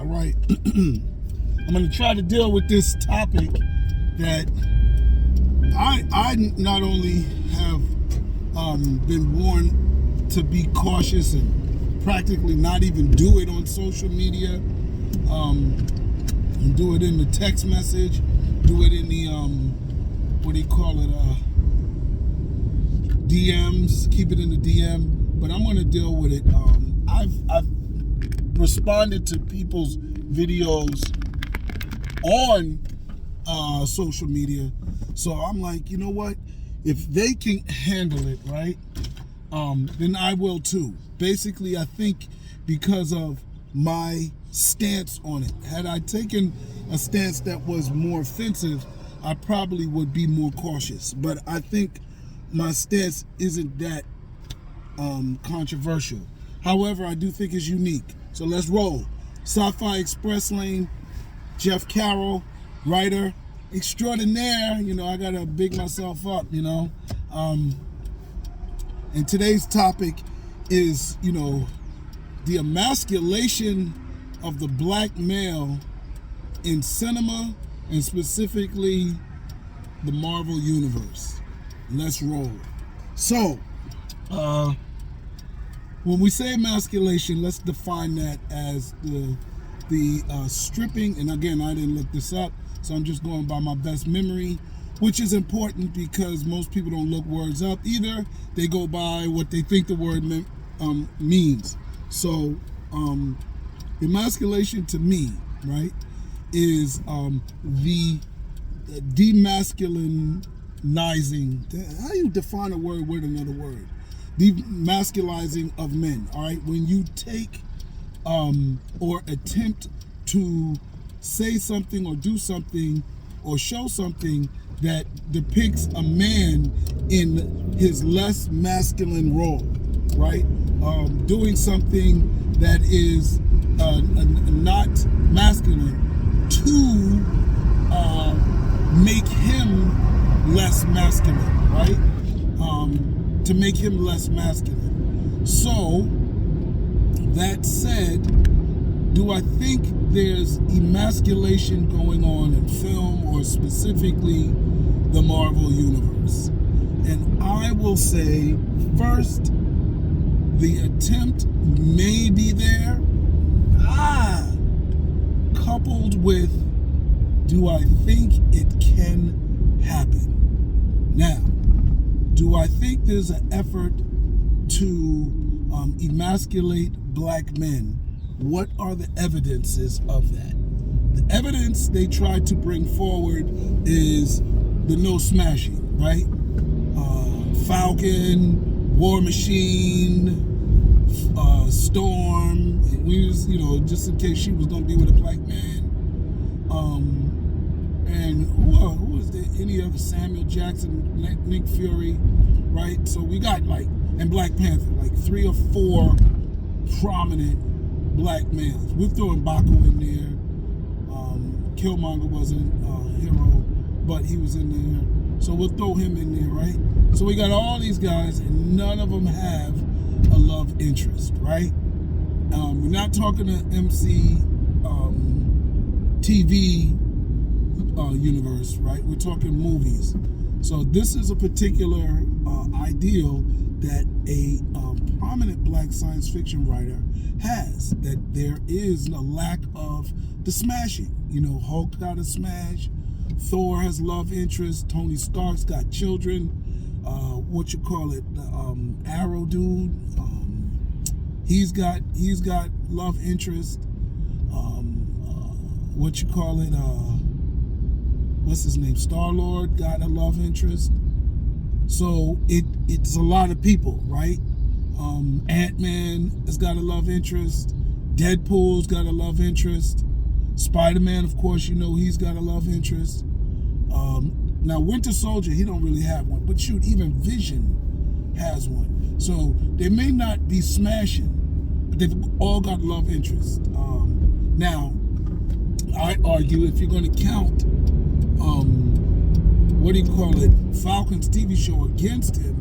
All right. I'm going to try to deal with this topic that I not only have been warned to be cautious and practically not even do it on social media, do it in the text message, do it in the, DMs, keep it in the DM, but I'm going to deal with it. I've responded to people's videos on social media, so I'm like, you know what, if they can handle it, right, then I will too. Basically, I think because of my stance on it, had I taken a stance that was more offensive, I probably would be more cautious, but I think my stance isn't that controversial. However, I do think it's unique. So let's roll. Sci-fi Express Lane, Jeff Carroll, writer extraordinaire. You know, I gotta big myself up, you know. And today's topic is, you know, the emasculation of the black male in cinema, and specifically the Marvel Universe. Let's roll. So, when we say emasculation, let's define that as the stripping, and again, I didn't look this up, so I'm just going by my best memory, which is important because most people don't look words up either. They go by what they think the word means. So, emasculation to me, right, is the demasculinizing. How do you define a word with another word? Demasculizing of men. All right, when you take or attempt to say something or do something or show something that depicts a man in his less masculine role, right? Doing something that is not masculine to make him less masculine, right? To make him less masculine. So, that said, do I think there's emasculation going on in film, or specifically the Marvel Universe? And I will say, first, the attempt may be there, coupled with, do I think it can happen? Now, do I think there's an effort to emasculate black men? What are the evidences of that? The evidence they try to bring forward is the no smashing, right? Falcon, War Machine, Storm. We was, you know, just in case she was gonna be with a black man. And who was there? Any other? Samuel Jackson, Nick Fury, right? So we got and Black Panther, 3 or 4 prominent black males. We're throwing Baku in there. Killmonger wasn't a hero, but he was in there. So we'll throw him in there, right? So we got all these guys, and none of them have a love interest, right? We're not talking to MC TV universe, right? We're talking movies. So this is a particular ideal that a prominent black science fiction writer has, that there is a lack of the smashing. You know, Hulk got a smash, Thor has love interest, Tony Stark's got children, Arrow dude, he's got love interest, what's his name? Star-Lord got a love interest. So it's a lot of people, right? Ant-Man has got a love interest. Deadpool's got a love interest. Spider-Man, of course, you know, he's got a love interest. Now, Winter Soldier, he don't really have one. But shoot, even Vision has one. So they may not be smashing, but they've all got love interest. Now, I argue if you're going to count Falcon's TV show against him,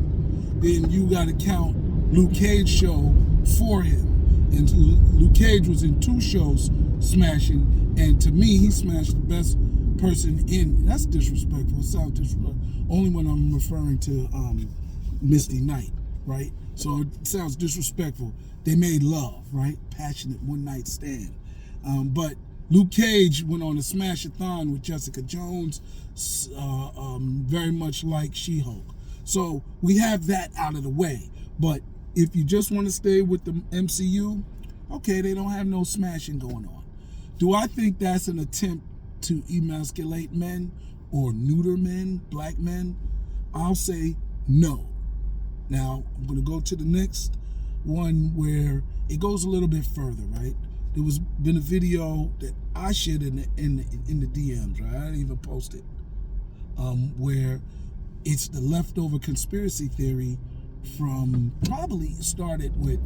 then you got to count Luke Cage show for him. And Luke Cage was in 2 shows smashing, and to me, he smashed the best person in. That's disrespectful. It sounds disrespectful. Only when I'm referring to Misty Knight, right? So it sounds disrespectful. They made love, right? Passionate one night stand. But Luke Cage went on a smash-a-thon with Jessica Jones, very much like She-Hulk. So we have that out of the way. But if you just want to stay with the MCU, okay, they don't have no smashing going on. Do I think that's an attempt to emasculate men or neuter men, black men? I'll say no. Now, I'm going to go to the next one where it goes a little bit further, right? There was been a video that I shared in the DMs, right? I didn't even post it, where it's the leftover conspiracy theory from, probably started with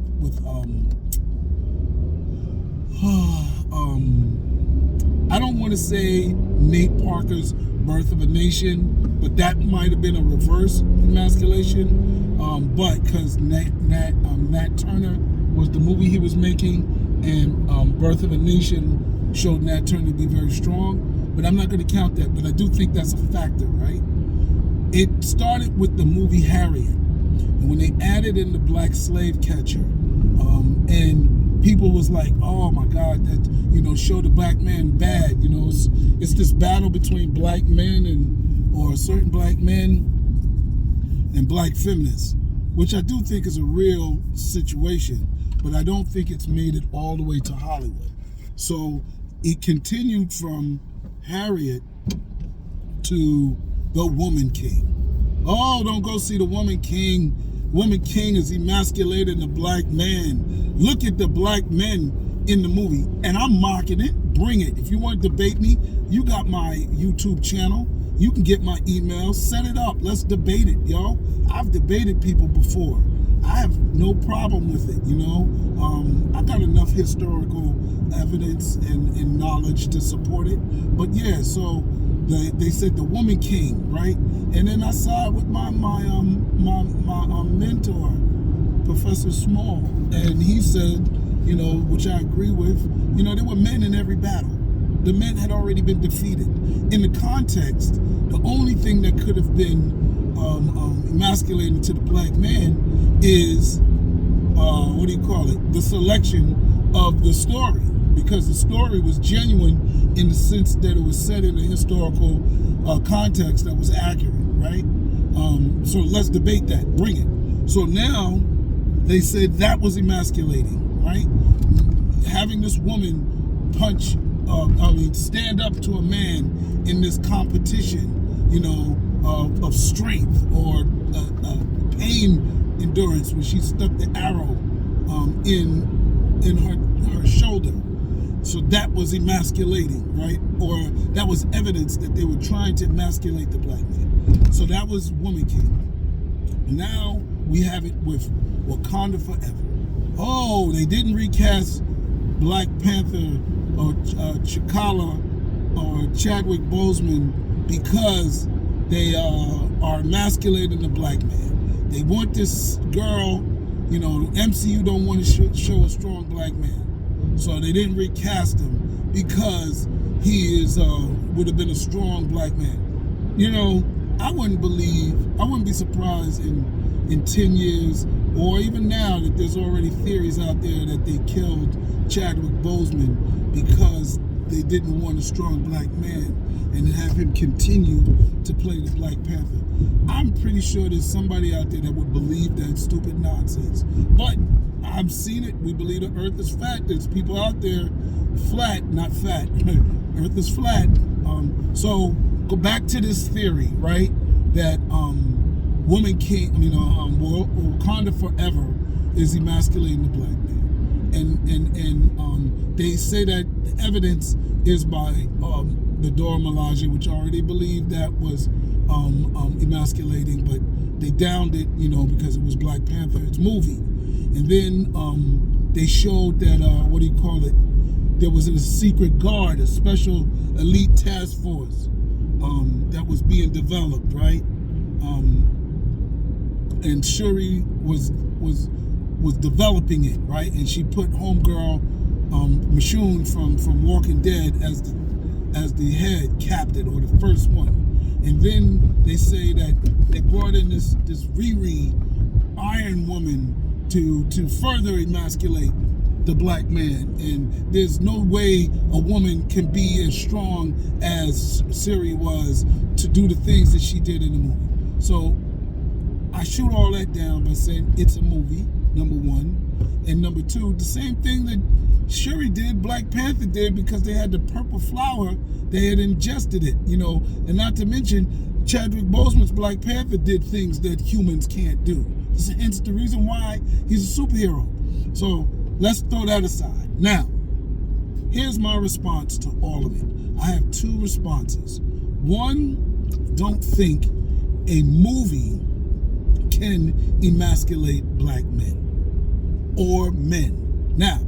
I don't want to say Nate Parker's Birth of a Nation, but that might have been a reverse emasculation. But because Nat Turner was the movie he was making, and Birth of a Nation showed Nat Turner to be very strong. But I'm not going to count that. But I do think that's a factor, right? It started with the movie Harriet, and when they added in the black slave catcher, and people was like, "Oh my God, that show the black man bad." It's this battle between black men or certain black men and black feminists, which I do think is a real situation, but I don't think it's made it all the way to Hollywood. So it continued from Harriet to The Woman King. Oh, don't go see The Woman King. Woman King is emasculating the black man. Look at the black men in the movie. And I'm mocking it. Bring it. If you want to debate me, you got my YouTube channel. You can get my email. Set it up. Let's debate it, yo. I've debated people before. I have no problem with it, I got enough historical evidence and knowledge to support it. But yeah, so they said The Woman King, right? And then I saw it with my mentor, Professor Small, and he said, which I agree with, there were men in every battle. The men had already been defeated. In the context, the only thing that could have been emasculating to the black man is, the selection of the story. Because the story was genuine in the sense that it was set in a historical context that was accurate, right? So let's debate that. Bring it. So now they said that was emasculating, right? Having this woman stand up to a man in this competition, of strength or pain endurance when she stuck the arrow in her shoulder. So that was emasculating, right? Or that was evidence that they were trying to emasculate the black man. So that was Woman King. Now we have it with Wakanda Forever. Oh, they didn't recast Black Panther or T'Challa or Chadwick Boseman because they are emasculating the black man. They want this girl, the MCU don't want to show a strong black man. So they didn't recast him because he would have been a strong black man. I wouldn't be surprised in 10 years or even now that there's already theories out there that they killed Chadwick Boseman because they didn't want a strong black man and have him continue to play the Black Panther. I'm pretty sure there's somebody out there that would believe that stupid nonsense. But I've seen it. We believe the earth is flat. There's people out there flat, not fat. Earth is flat. So go back to this theory, right? That Woman King, Wakanda Forever is emasculating the black man. And they say that the evidence is by the Dora Milaje, which I already believed that was emasculating, but they downed it, because it was Black Panther, it's movie. And then they showed that, there was a secret guard, a special elite task force that was being developed, right? And Shuri was developing it, right? And she put homegirl Michonne from Walking Dead as the head captain, or the first one. And then they say that they brought in this Riri Iron Woman to further emasculate the black man. And there's no way a woman can be as strong as Siri was to do the things that she did in the movie. So I shoot all that down by saying it's a movie, number one. And number two, the same thing that Shuri did, Black Panther did, because they had the purple flower, they had ingested it, and not to mention Chadwick Boseman's Black Panther did things that humans can't do. Hence the reason why he's a superhero. So let's throw that aside. Now, here's my response to all of it. I have two responses. One, don't think a movie can emasculate black men or men. Now,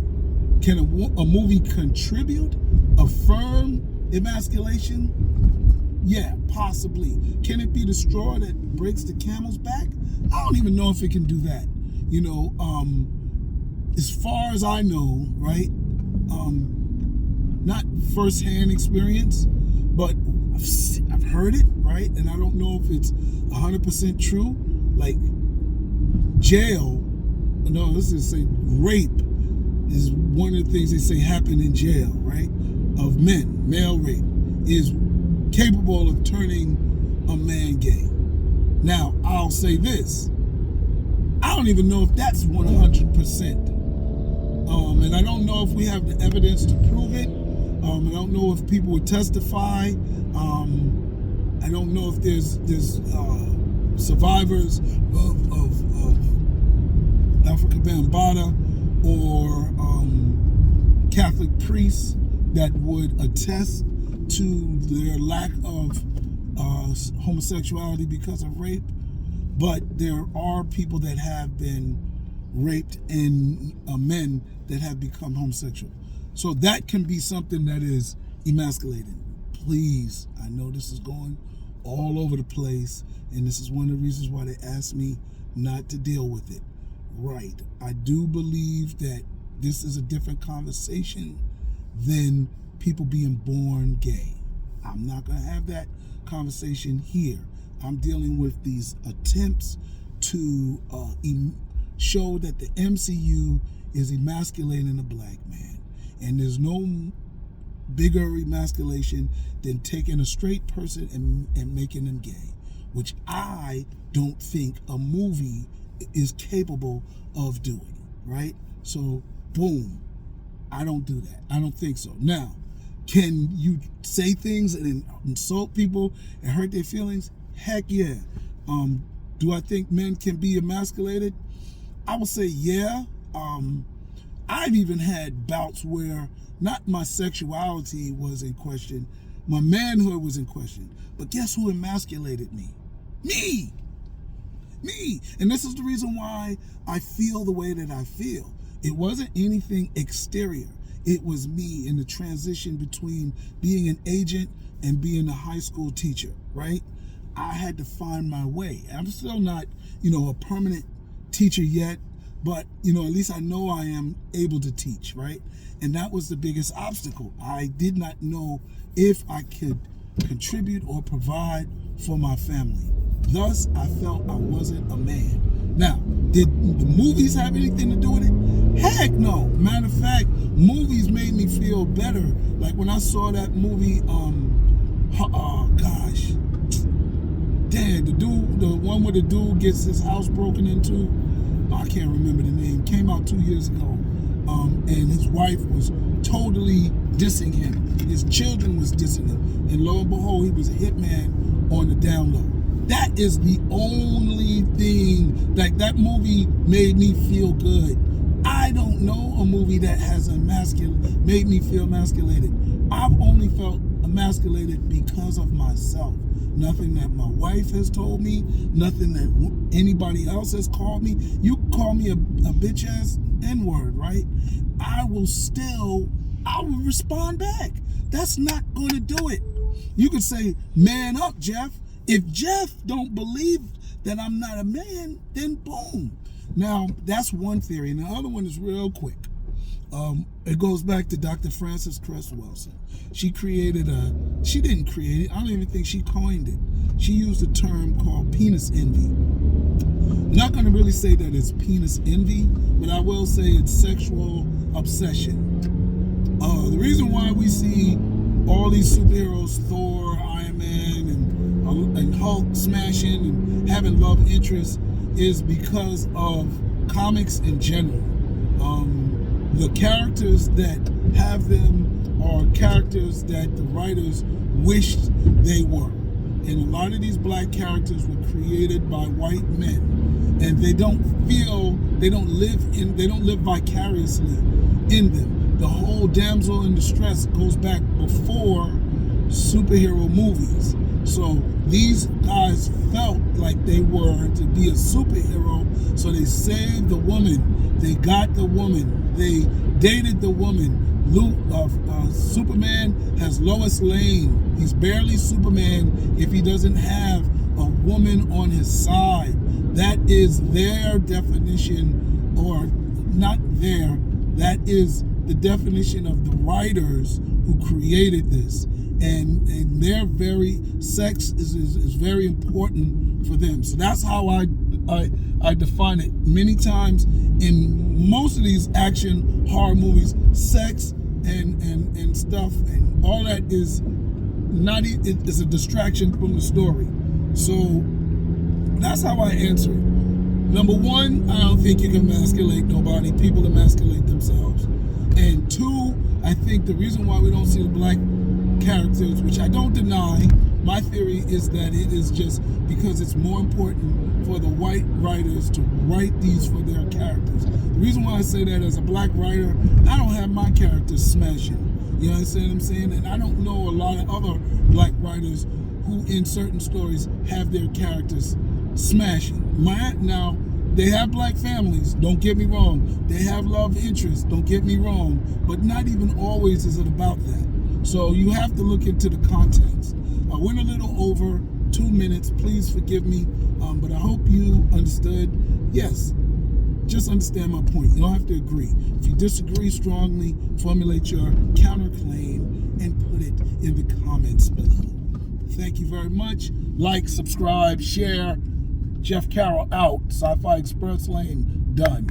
can a movie contribute, affirm emasculation? Yeah, possibly. Can it be the straw that breaks the camel's back? I don't even know if it can do that. As far as I know, right? Not firsthand experience, but I've heard it, right? And I don't know if it's 100% true. Like jail, no, let's just say rape is one of the things they say happen in jail, right? Of men, male rape is capable of turning a man gay. Now, I'll say this. I don't even know if that's 100%. And I don't know if we have the evidence to prove it. I don't know if people would testify. I don't know if there's survivors of Africa Bambaataa or Catholic priests that would attest to their lack of homosexuality because of rape. But there are people that have been raped and men that have become homosexual. So that can be something that is emasculating. Please, I know this is going all over the place, and this is one of the reasons why they asked me not to deal with it. Right. I do believe that this is a different conversation than people being born gay. I'm not going to have that conversation here. I'm dealing with these attempts to show that the MCU is emasculating a black man. And there's no bigger emasculation than taking a straight person and making them gay, which I don't think a movie is capable of doing, right? So, boom, I don't do that. I don't think so. Now, can you say things and insult people and hurt their feelings? Heck yeah. Do I think men can be emasculated? I would say yeah. I've even had bouts where not my sexuality was in question, my manhood was in question. But guess who emasculated me? Me! And this is the reason why I feel the way that I feel. It wasn't anything exterior. It was me in the transition between being an agent and being a high school teacher, right? I had to find my way. I'm still not, a permanent teacher yet, but, at least I know I am able to teach, right? And that was the biggest obstacle. I did not know if I could contribute or provide for my family. Thus, I felt I wasn't a man. Now, did the movies have anything to do with it? Heck no. Matter of fact, movies made me feel better. Like when I saw that movie, the one where the dude gets his house broken into, I can't remember the name, came out 2 years ago. And his wife was totally dissing him. His children was dissing him. And lo and behold, he was a hitman on the down low. That is the only thing, like that movie made me feel good. I don't know a movie that has made me feel emasculated. I've only felt emasculated because of myself. Nothing that my wife has told me, nothing that anybody else has called me. You call me a bitch ass N-word, right? I will respond back. That's not going to do it. You could say, man up, Jeff. If Jeff don't believe that I'm not a man, then boom. Now, that's one theory. And the other one is real quick. It goes back to Dr. Frances Cress Welsing. She didn't create it, I don't even think she coined it. She used a term called penis envy. I'm not going to really say that it's penis envy, but I will say it's sexual obsession. The reason why we see all these superheroes, Thor, Iron Man, and Hulk smashing and having love interests is because of comics in general. The characters that have them are characters that the writers wished they were. And a lot of these black characters were created by white men, and they don't live vicariously in them. The whole damsel in distress goes back before superhero movies. So these guys felt like they were to be a superhero, so they saved the woman, they got the woman, they dated the woman. Superman has Lois Lane. He's barely Superman if he doesn't have a woman on his side. That is their definition, or not their, that is the definition of the writers who created this. And their very sex is very important for them. So that's how I define it. Many times in most of these action horror movies, sex and stuff and all that is a distraction from the story. So that's how I answer it. Number one, I don't think you can emasculate nobody. People emasculate themselves. And two, I think the reason why we don't see the black characters, which I don't deny, my theory is that it is just because it's more important for the white writers to write these for their characters. The reason why I say that, as a black writer, I don't have my characters smashing. You understand what I'm saying? And I don't know a lot of other black writers who in certain stories have their characters smashing. Now, they have black families, don't get me wrong. They have love interests, don't get me wrong. But not even always is it about that. So you have to look into the context. I went a little over 2 minutes. Please forgive me. But I hope you understood. Yes, just understand my point. You don't have to agree. If you disagree strongly, formulate your counterclaim and put it in the comments below. Thank you very much. Like, subscribe, share. Jeff Carroll out. Sci-Fi Express Lane done.